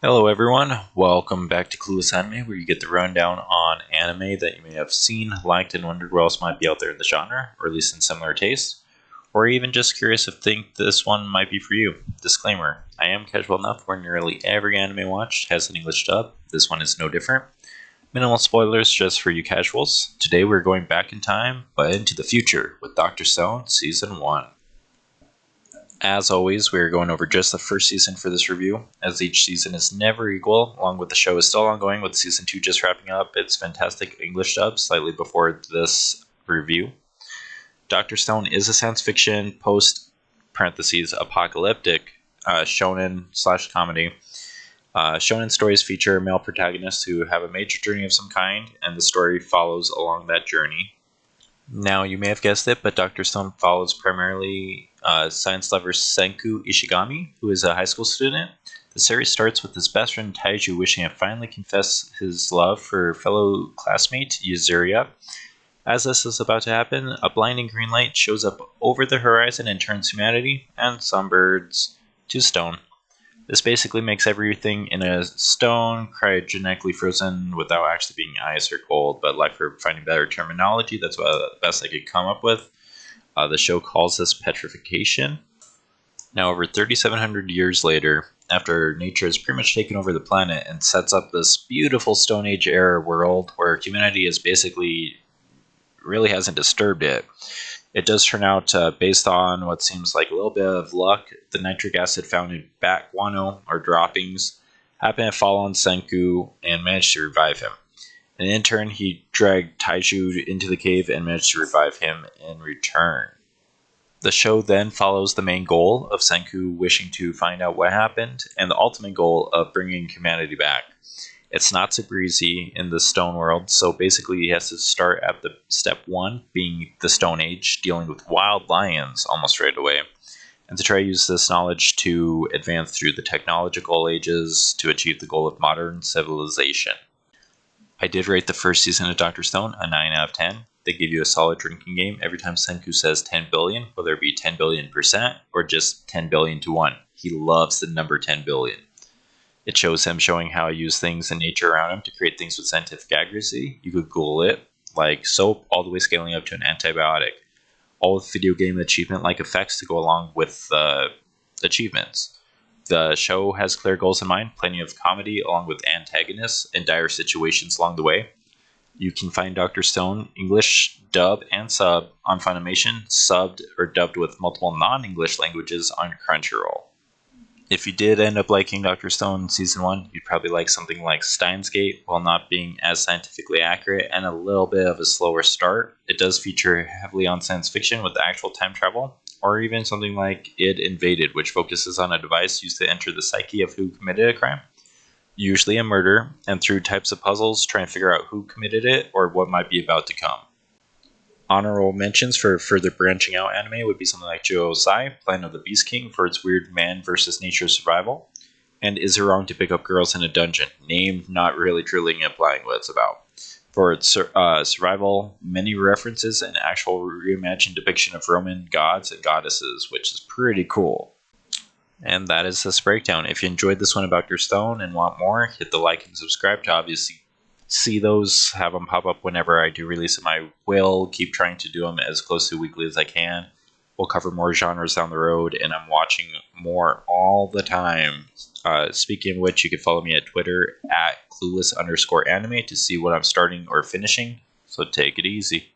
Hello everyone, welcome back to Clueless Anime, where you get the rundown on anime that you may have seen, liked, and wondered what else might be out there in the genre, or at least in similar tastes, or even just curious if think this one might be for you. Disclaimer, I am casual enough where nearly every anime watched has an English dub. This one is no different. Minimal spoilers just for you casuals. Today we're going back in time, but into the future, with Dr. Stone Season 1. As always, we are going over just the first season for this review, as each season is never equal, along with the show is still ongoing with season 2 just wrapping up its fantastic English dub slightly before this review. Dr. Stone is a science fiction post-apocalyptic shonen/comedy. Shonen stories feature male protagonists who have a major journey of some kind, and the story follows along that journey. Now, you may have guessed it, but Dr. Stone follows primarily science lover Senku Ishigami, who is a high school student. The series starts with his best friend Taiju wishing to finally confess his love for fellow classmate Yuzuria. As this is about to happen, a blinding green light shows up over the horizon and turns humanity and some birds to stone. This basically makes everything in a stone cryogenically frozen without actually being ice or cold, but like for finding better terminology, that's what the best I could come up with. The show calls this petrification. Now, over 3,700 years later, after nature has pretty much taken over the planet and sets up this beautiful Stone Age era world where humanity is basically really hasn't disturbed it, it does turn out, based on what seems like a little bit of luck, the nitric acid found in bat guano, or droppings, happened to fall on Senku and managed to revive him. And in turn, he dragged Taiju into the cave and managed to revive him in return. The show then follows the main goal of Senku wishing to find out what happened, and the ultimate goal of bringing humanity back. It's not super easy in the stone world, so basically he has to start at the step 1, being the Stone Age, dealing with wild lions almost right away, and to try to use this knowledge to advance through the technological ages to achieve the goal of modern civilization. I did rate the first season of Dr. Stone a 9 out of 10. They give you a solid drinking game every time Senku says 10 billion, whether it be 10 billion% or just 10 billion to 1. He loves the number 10 billion. It shows him showing how he used things in nature around him to create things with scientific accuracy. You could Google it, like soap, all the way scaling up to an antibiotic. All with video game achievement-like effects to go along with achievements. The show has clear goals in mind, plenty of comedy along with antagonists and dire situations along the way. You can find Dr. Stone English dub and sub on Funimation, subbed or dubbed with multiple non-English languages on Crunchyroll. If you did end up liking Dr. Stone Season 1, you'd probably like something like Steins while not being as scientifically accurate and a little bit of a slower start. It does feature heavily on science fiction with actual time travel, or even something like Id Invaded, which focuses on a device used to enter the psyche of who committed a crime, usually a murder, and through types of puzzles trying to figure out who committed it or what might be about to come. Honorable mentions for further branching out anime would be something like Jyu-Oh-Sei, Plan of the Beast King for its weird man versus nature survival, and Is It Wrong to Pick Up Girls in a Dungeon, named not really truly implying what it's about. For its survival, many references and actual reimagined depiction of Roman gods and goddesses, which is pretty cool. And that is this breakdown. If you enjoyed this one about your stone and want more, hit the like and subscribe to obviously see those, have them pop up whenever I do release them. I will keep trying to do them as close to weekly as I can. We'll cover more genres down the road, and I'm watching more all the time. Speaking of which, you can follow me at Twitter at clueless_anime to see what I'm starting or finishing. So take it easy.